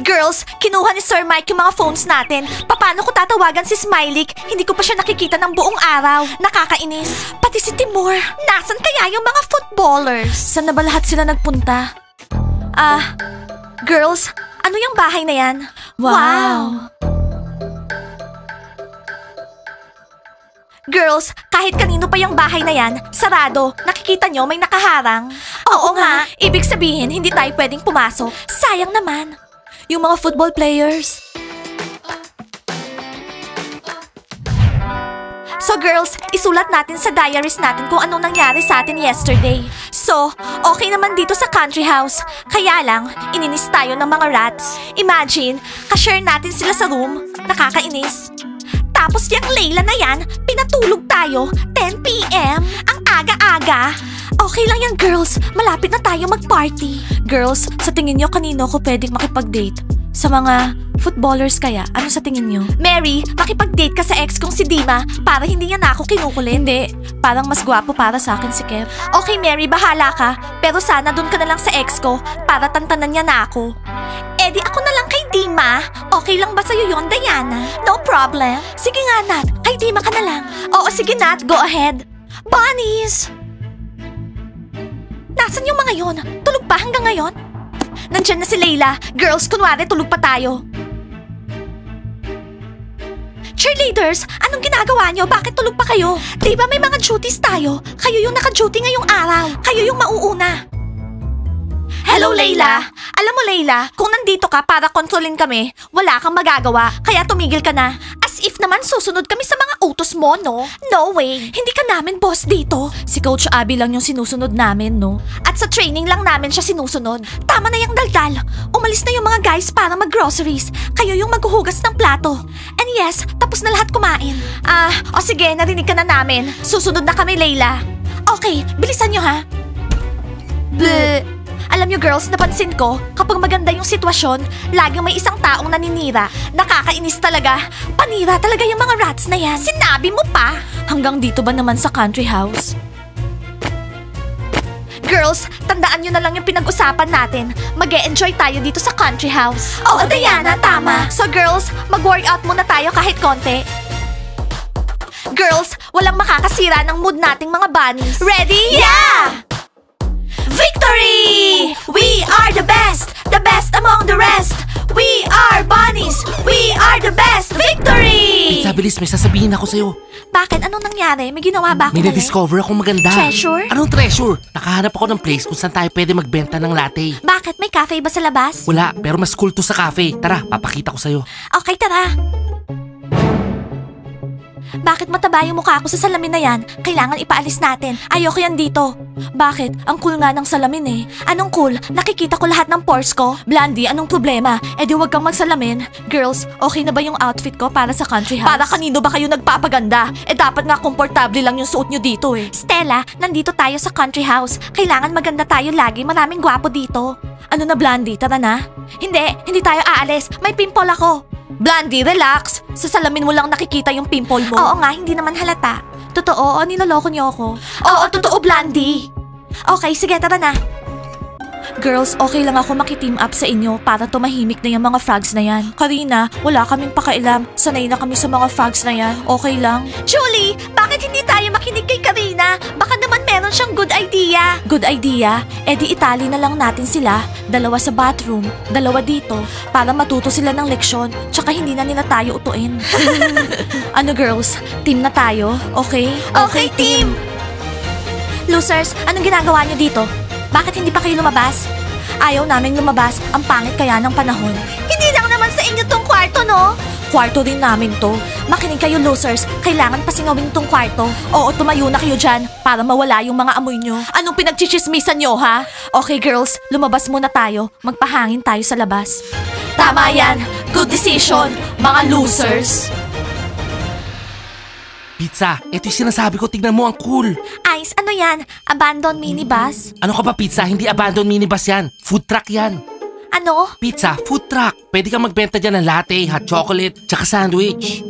Girls, kinuha ni Sir Mike yung mga phones natin. Paano ko tatawagan si Smiley? Hindi ko pa siya nakikita ng buong araw. Nakakainis. Pati si Timur. Nasaan kaya yung mga footballers? Saan na ba lahat sila nagpunta? Girls, ano yung bahay na yan? Wow! Girls, kahit kanino pa yung bahay na yan, sarado. Nakikita nyo, may nakaharang. Oo nga, ibig sabihin, hindi tayo pwedeng pumasok. Sayang naman. Yung mga football players. So girls, isulat natin sa diaries natin kung anong nangyari sa atin yesterday. So, okay naman dito sa country house. Kaya lang, ininis tayo ng mga rats. Imagine, ka-share natin sila sa room. Nakakainis. Tapos yung Layla na yan, pinatulog tayo, 10 p.m. Ang aga-aga. Okay lang yan, girls. Malapit na tayo mag-party. Girls, sa tingin nyo kanino ko pwedeng makipag-date? Sa mga footballers kaya? Ano sa tingin nyo? Mary, makipag-date ka sa ex kong si Dima para hindi niya na ako kinukulit. Hindi. Parang mas gwapo para sa akin si Kev. Okay, Mary, bahala ka. Pero sana dun ka na lang sa ex ko para tantanan niya na ako. Eh di ako na lang kay Dima. Okay lang ba sa'yo yun, Diana? No problem. Sige nga, Nat. Kay Dima ka na lang. Oo, sige, Nat. Go ahead. Bunnies! Nasaan yung mga yon? Tulog pa hanggang ngayon? Nandyan na si Layla. Girls, kunwari tulog pa tayo. Cheerleaders, anong ginagawa nyo? Bakit tulog pa kayo? Diba may mga duties tayo? Kayo yung naka-duty ngayong araw. Kayo yung mauuna. Hello, Layla. Alam mo, Layla, kung nandito ka para kontrolin kami, wala kang magagawa, kaya tumigil ka na. As if naman susunod kami sa mga utos mo, no? No way. Hindi ka namin boss dito. Si Coach Abby lang yung sinusunod namin, no? At sa training lang namin siya sinusunod. Tama na yung daldal. Umalis na yung mga guys para mag-groceries. Kayo yung maghuhugas ng plato. And yes, tapos na lahat kumain. O sige, narinig ka na namin. Susunod na kami, Layla. Okay, bilisan nyo, ha? Bleh. Alam nyo girls, napansin ko, kapag maganda yung sitwasyon, laging may isang taong naninira. Nakakainis talaga. Panira talaga yung mga rats na yan. Sinabi mo pa. Hanggang dito ba naman sa country house? Girls, tandaan nyo na lang yung pinag-usapan natin. Mag-e-enjoy tayo dito sa country house. Oo, Diana, tama. So girls, mag-workout muna tayo kahit konti. Girls, walang makakasira ng mood nating mga bunnies. Ready? Yeah! Victory! We are the best among the rest. We are bunnies. We are the best. Victory! Pizza, bilis, may sasabihin ako sa'yo. Bakit? Anong nangyari? May ginawa ba ako May na-discover akong maganda. Treasure? Anong treasure? Nakahanap ako ng place kung saan tayo pwede magbenta ng latte. Bakit? May cafe ba sa labas? Wala, pero mas cool to sa cafe. Tara, papakita ko sa'yo. Okay, tara. Bakit mataba yung mukha ko sa salamin na yan? Kailangan ipaalis natin. Ayoko yan dito. Bakit? Ang cool nga ng salamin eh. Anong cool? Nakikita ko lahat ng pores ko. Blondie, anong problema? Eh di wag kang magsalamin. Girls, okay na ba yung outfit ko para sa country house? Para kanino ba kayo nagpapaganda? Eh dapat nga komportable lang yung suot nyo dito eh. Stella, nandito tayo sa country house. Kailangan maganda tayo lagi. Maraming gwapo dito. Ano na Blondie? Tara na. Hindi tayo aalis. May pimple ako. Blondie, relax. Sa salamin mo lang nakikita yung pimple mo. Oo nga, hindi naman halata. Totoo, niloloko niyo ako. Oo, totoo, Blondie. Okay, sige, tara na. Girls, okay lang ako makiteam up sa inyo para tumahimik na yung mga frogs na yan. Karina, wala kaming pakailam. Sanay na kami sa mga frogs na yan. Okay lang. Julie, bakit hindi tayo makinig kay Karina? Baka naman meron siyang good idea. Good idea? Eh di itali na lang natin sila. 2 sa bathroom, 2 dito. Para matuto sila ng leksyon. Tsaka hindi na nila tayo utuin. Ano girls, team na tayo? Okay? Okay, team! Losers, anong ginagawa niyo dito? Bakit hindi pa kayo lumabas? Ayaw naming lumabas, ang pangit kaya ng panahon. Hindi lang naman sa inyo tong kwarto, no? Kwarto din namin to. Makinig kayo losers, kailangan pasingawin tong kwarto. Oo, tumayo na kayo dyan para mawala yung mga amoy nyo. Anong pinagchichismisan nyo, ha? Okay girls, lumabas muna tayo. Magpahangin tayo sa labas. Tama yan! Good decision, mga losers! Pizza, eto yung sinasabi ko, tignan mo, ang cool. Ice, ano yan? Abandoned minibus? Ano ka ba, Pizza? Hindi abandoned minibus yan. Food truck yan. Ano? Pizza, food truck. Pwede kang magbenta dyan ng latte, hot chocolate, tsaka sandwich.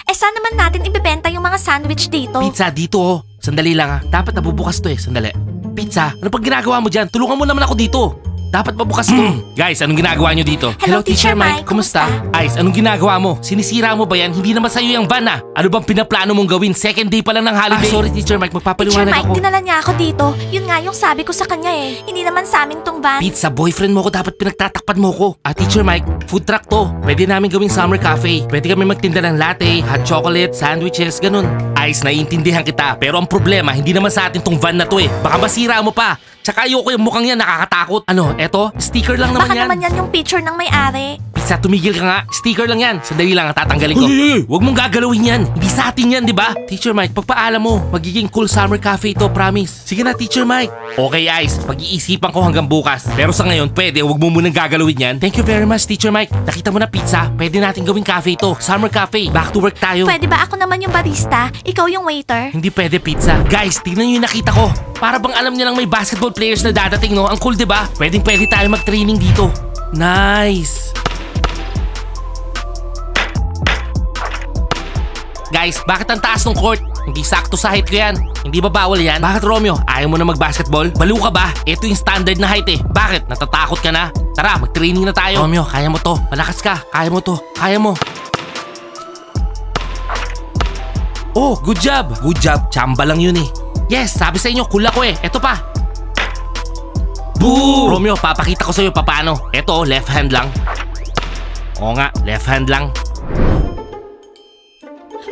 Eh saan naman natin ibebenta yung mga sandwich dito? Pizza, dito oh. Sandali lang ah. Dapat nabubukas to eh. Sandali. Pizza, ano pag ginagawa mo dyan? Tulungan mo naman ako dito. Dapat mabukas to. Guys, anong ginagawa nyo dito? Hello, Teacher Mike. Kumusta? Ice, anong ginagawa mo? Sinisira mo ba yan? Hindi naman sa'yo yung van ah. Ano bang pinaplano mong gawin? Second day pa lang ng holiday. Sorry Teacher Mike, Teacher magpapaliwanag Mike, ako. dinala niya ako dito. Yun nga yung sabi ko sa kanya eh. Hindi naman sa amin tong van. Pizza, boyfriend mo ko, dapat pinagtatakpan mo ko. Teacher Mike, food truck to. Pwede namin gawing summer cafe. Pwede kami magtinda ng latte, hot chocolate, sandwiches, ganun. Ice, naiintindihan kita. Pero ang problema, hindi naman sa atin tong van na to eh. Baka masira mo pa. Tsaka ayoko yung mukhang yan, nakakatakot. Ano, eto? Sticker lang naman Baka yan. naman yan yung picture ng may-ari. Pizza, tumigil ka nga. Sticker lang yan. Sandali lang, tatanggalin ko. Huwag mong gagalawin yan. Hindi sa atin yan, di ba? Teacher Mike, pagpaalam mo. Magiging cool summer cafe to, promise. Sige na, Teacher Mike. Okay, Ice. Pag-iisipan ko hanggang bukas. Pero sa ngayon, pwede. Huwag mo munang gagalawin yan. Thank you very much, Teacher Mike. Nakita mo na pizza. Pwede natin gawing cafe to. Summer cafe. Back to work tayo. Pwede ba ako naman yung barista? Ikaw yung waiter? Hindi pwede pizza. Guys, tignan nyo yung nakita ko. Para bang alam nilang may basketball players na dadating, no? Ang cool, di ba? Pwede tayo mag-training dito. Nice! Guys, bakit ang taas ng court? Hindi sakto sa height ko yan. Hindi ba bawal yan? Bakit Romeo? Ayaw mo na mag-basketball? Baliw ka ba? Ito yung standard na height eh. Bakit? Natatakot ka na? Tara, mag-training na tayo. Romeo, kaya mo to. Malakas ka. Kaya mo to. Kaya mo. Oh, good job. Good job. Chamba lang yun eh. Yes, sabi sa inyo, cool ako eh. Eto pa. Boo! Romeo, papakita ko sa'yo paano. Eto, left hand lang. Oo nga, left hand lang.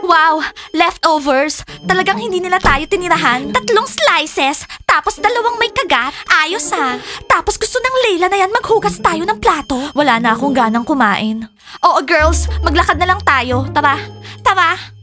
Wow! Leftovers! Talagang hindi nila tayo tinirahan. 3 slices, tapos 2 may kagat. Ayos ha! Tapos gusto ng Layla na yan maghugas tayo ng plato. Wala na akong ganang kumain. Oo girls, maglakad na lang tayo. Tara! Tara!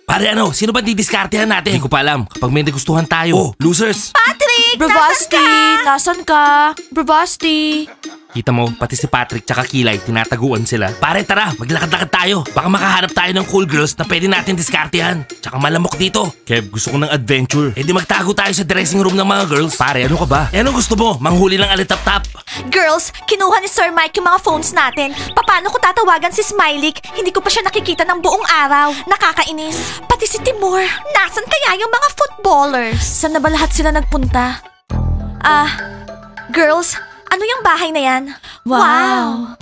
Pare ano, sino ba didiskartehan natin? Hindi ko pa alam. Kapag may nagustuhan tayo. Oh, losers! Patrick! Bravasti! Nasaan ka? Bravasti! Kita mo, pati si Patrick tsaka Kilay, tinataguan sila. Pare tara, maglakad-lakad tayo. Baka makahanap tayo ng cool girls na pwede natin diskartehan. Tsaka malamok dito. Kev, gusto ko ng adventure. Eh di magtago tayo sa dressing room ng mga girls. Pare, ano ka ba? Eh anong gusto mo? Manghuli ng alitap-tap? Girls, kinuha ni Sir Mike yung mga phones natin. Paano ko tatawagan si Smiley? Hindi ko pa siya nakikita ng buong araw. Nakakainis. Pati si Timur. Nasaan kaya yung mga footballers? Saan na ba lahat sila nagpunta? Girls, ano yung bahay na yan? Wow!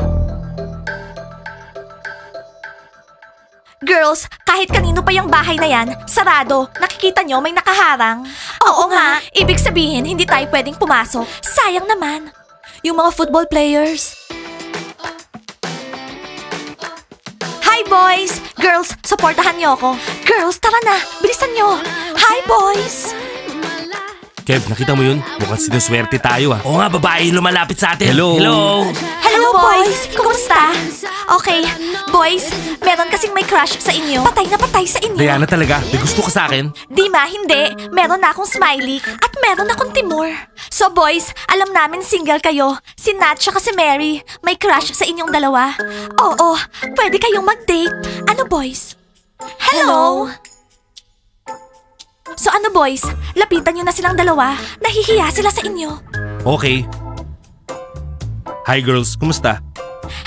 Girls, kahit kanino pa yung bahay na yan, sarado. Nakikita nyo may nakaharang? Oo nga, ibig sabihin hindi tayo pwedeng pumasok. Sayang naman. Yung mga football players. Hi boys! Girls, supportahan nyo ako. Girls, tara na! Bilisan nyo! Hi boys! Kev, nakita mo yun? Mukhang sinuswerte tayo ah. Oo nga, babae yung lumalapit sa atin. Hello! Hello boys! Kumusta? Okay, boys, meron kasing may crush sa inyo. Patay na patay sa inyo. Diana talaga, may gusto ka sa akin? Dima, hindi. Meron na akong Smiley at meron akong Timur. So boys, alam namin single kayo. Si Nat tsaka si Mary. May crush sa inyong dalawa. Oo, pwede kayong mag-date. Ano boys? Hello? So ano boys, lapitan nyo na silang dalawa. Nahihiya sila sa inyo. Okay. Hi girls, kumusta?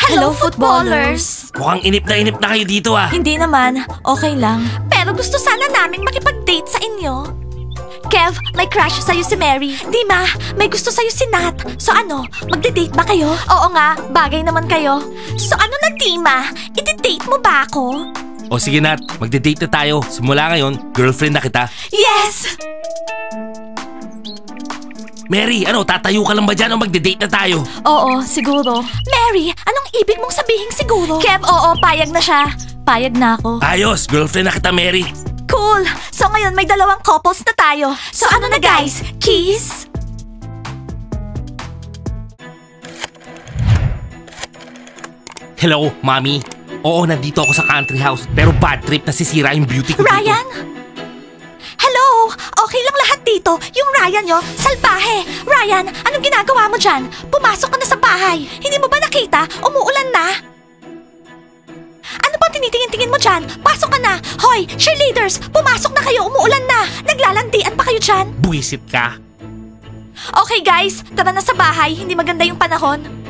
Hello, footballers! Mukhang inip na kayo dito ah. Hindi naman. Okay lang. Pero gusto sana namin makipag-date sa inyo. Kev, may crush sa'yo si Mary. Dima, may gusto sa'yo si Nat. So ano, magde-date ba kayo? Oo nga, bagay naman kayo. So ano na Dima, iti-date mo ba ako? O sige Nat, magde-date na tayo. Simula ngayon, girlfriend na kita. Yes! Mary, ano, tatayo ka lang ba dyan o magde-date na tayo? Oo, siguro. Mary, anong ibig mong sabihin siguro? Kev, oo, payag na siya. Payag na ako. Ayos, girlfriend na kita Mary. Cool! So ngayon may 2 couples na tayo. So ano na guys, kiss? Hello, mommy. Oo, nandito ako sa country house. Pero bad trip, nasisira yung beauty ko dito. Ryan? Hello! Okay lang lahat dito. Yung Ryan nyo, salbahe. Ryan, anong ginagawa mo dyan? Pumasok ka na sa bahay. Hindi mo ba nakita? Umuulan na. Ano bang tinitingin-tingin mo dyan? Pasok ka na. Hoy, cheerleaders, pumasok na kayo. Umuulan na. Naglalandian pa kayo dyan. Buwisit ka. Okay guys, tara na sa bahay. Hindi maganda yung panahon.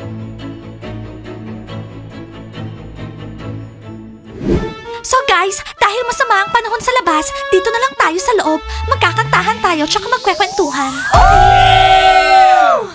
So guys, dahil masama ang panahon sa labas, dito na lang tayo sa loob. Magkakantahan tayo tsaka magkwekwentuhan. Okay!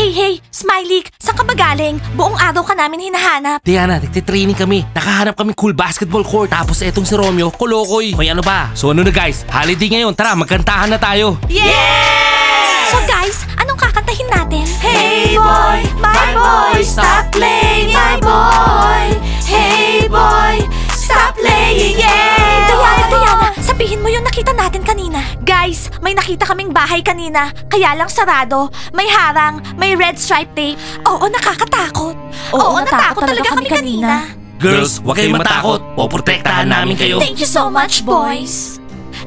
Hey, Smiley, saan ka ba galing? Buong araw ka namin hinahanap. Diana, nagtitraining kami. Nakahanap kami cool basketball court. Tapos etong si Romeo, kolokoy. May ano ba? So ano na guys, holiday ngayon. Tara, magkantahan na tayo. Yeah! So guys, anong kakantahin natin? Hey boy, my boy, stop playing, my boy. Hey boy, stop playing, yeah! Diana, sabihin mo yung nakita natin kanina. Guys, may nakita kaming bahay kanina, kaya lang sarado. May harang, may red stripe tape. Oo, nakakatakot. Oo, natakot talaga kami kanina. Girls, huwag kayong matakot. Poprotektahan namin kayo. Thank you so much, boys.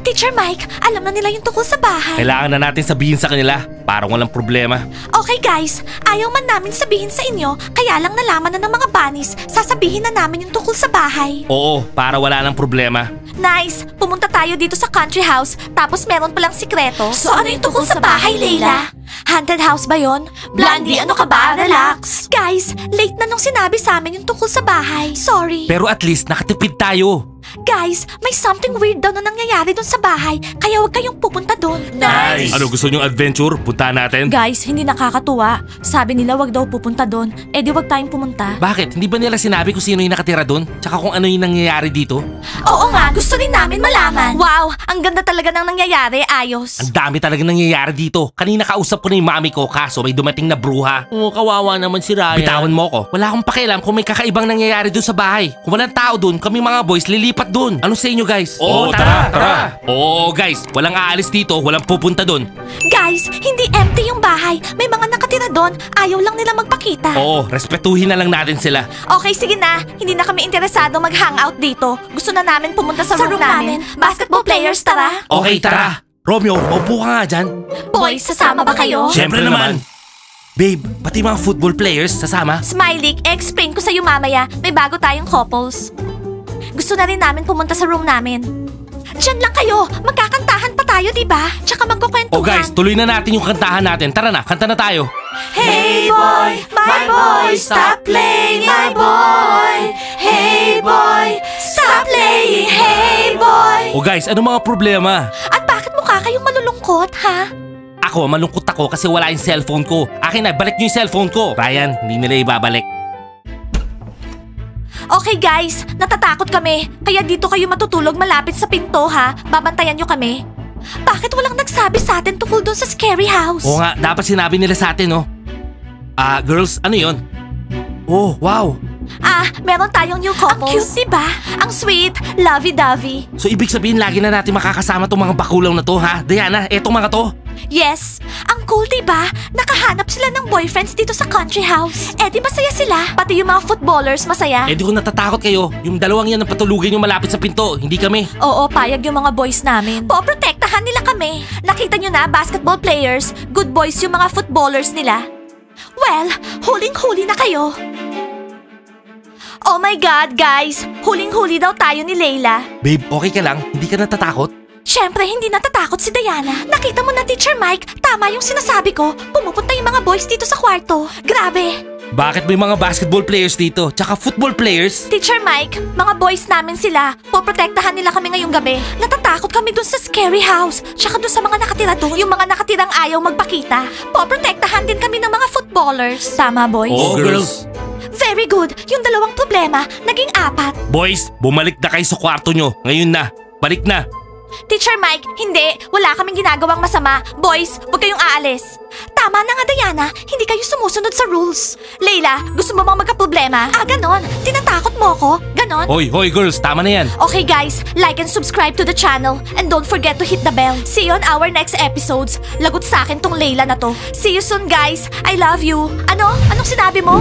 Teacher Mike, alam na nila yung tungkol sa bahay. Kailangan na natin sabihin sa kanila. Parang walang problema. Okay guys, ayaw man namin sabihin sa inyo, kaya lang nalaman na ng mga bunnies, sasabihin na namin yung tungkol sa bahay. Oo, para wala nang problema. Nice! Pumunta tayo dito sa country house, tapos meron palang sikreto. So ano yung tungkol sa bahay, Leila? Haunted house ba yon? Blondie, ano ka ba? Relax! Guys, late na nung sinabi sa amin yung tungkol sa bahay. Sorry. Pero at least nakatipid tayo. Guys, may something weird daw na nangyayari dun sa bahay, kaya huwag kayong pupunta dun. Nice! Ano, gusto nyong adventure? Punta natin? Guys, hindi nakakatuwa. Sabi nila wag daw pupunta doon. Eh di wag tayong pumunta. Bakit? Hindi ba nila sinabi kung sino yung nakatira doon? Tsaka kung ano yung nangyayari dito? Oo nga, gusto rin namin malaman. Wow, ang ganda talaga ng nangyayari, ayos. Ang dami talaga nangyayari dito. Kanina kausap ko na yung mami ko, kaso may dumating na bruha. Oo, kawawa naman si Ryan. Bitawan mo ko. Wala akong pakialam kung may kakaibang nangyayari doon sa bahay. Kung walang tao doon, kami mga boys lilipat doon. Ano sa inyo guys? Oo, tara. Oo guys, walang aalis dito, walang pupunta doon. Guys, hindi empty yung bahay. May mga nakatira doon, ayaw lang nila magpakita. Oo, respetuhin na lang natin sila. Okay, sige na. Hindi na kami interesado mag-hangout dito. Gusto na namin pumunta sa room namin. Basketball players, tara. Okay, tara. Romeo, maupo ka nga dyan. Boys, sasama ba kayo? Siyempre naman. Babe, pati mga football players sasama? Smiley, explain ko sa'yo mamaya. May bago tayong couples. Gusto na rin namin pumunta sa room namin. Diyan lang kayo. Magkakantahan pa tayo, diba? Tsaka magkukwentuhan. Oh guys, tuloy na natin yung kantahan natin. Tara na, kanta na tayo. Hey boy, my boy, stop playing, my boy. Hey boy, stop playing, hey boy. Oh guys, ano mga problema? At bakit mukha kayong malulungkot, ha? Ako, malungkot ako kasi wala yung cellphone ko. Akin na, balik niyo yung cellphone ko. Ryan, hindi nila ibabalik. Okay guys, natatakot kami. Kaya dito kayo matutulog malapit sa pinto ha. Babantayan nyo kami. Bakit walang nagsabi sa atin tungkol doon sa scary house? Oo nga, dapat sinabi nila sa atin, no? Girls, ano yon? Oh, wow. Meron tayong new couples. Ang cute, diba? Ang sweet, lovey-dovey. So ibig sabihin lagi na natin makakasama tong mga bakulaw na to, ha? Diana, etong mga to. Yes, ang cool diba? Nakahanap sila ng boyfriends dito sa country house. Eh di masaya sila. Pati yung mga footballers masaya. Eh di kung natatakot kayo, yung dalawang yan ang patulugin yung malapit sa pinto, hindi kami. Oo, payag yung mga boys namin. Poprotektahan nila kami. Nakita nyo na, basketball players, good boys yung mga footballers nila. Well, huling-huli na kayo. Oh my God, guys! Huling-huli daw tayo ni Leila. Babe, okay ka lang? Hindi ka natatakot? Siyempre, hindi natatakot si Diana. Nakita mo na, Teacher Mike, tama yung sinasabi ko. Pumupunta yung mga boys dito sa kwarto. Grabe! Bakit may mga basketball players dito? Tsaka football players? Teacher Mike, mga boys namin sila. Poprotektahan nila kami ngayong gabi. Natatakot kami dun sa scary house. Tsaka dun sa mga nakatira doon. Yung mga nakatirang ayaw magpakita. Poprotektahan din kami ng mga footballers. Tama, boys. Oo, girls. Very good. Yung dalawang problema, naging 4. Boys, bumalik na kayo sa kwarto nyo. Ngayon na. Balik na. Teacher Mike, hindi. Wala kaming ginagawang masama. Boys, huwag kayong aalis. Tama na nga, Diana. Hindi kayo sumusunod sa rules. Leila, gusto mo bang magka-problema? Ganon. Tinatakot mo ko? Ganon? Hoy, girls, tama na yan. Okay guys, like and subscribe to the channel. And don't forget to hit the bell. See you on our next episodes. Lagot sa akin tong Leila na to. See you soon guys. I love you. Ano? Anong sinabi mo?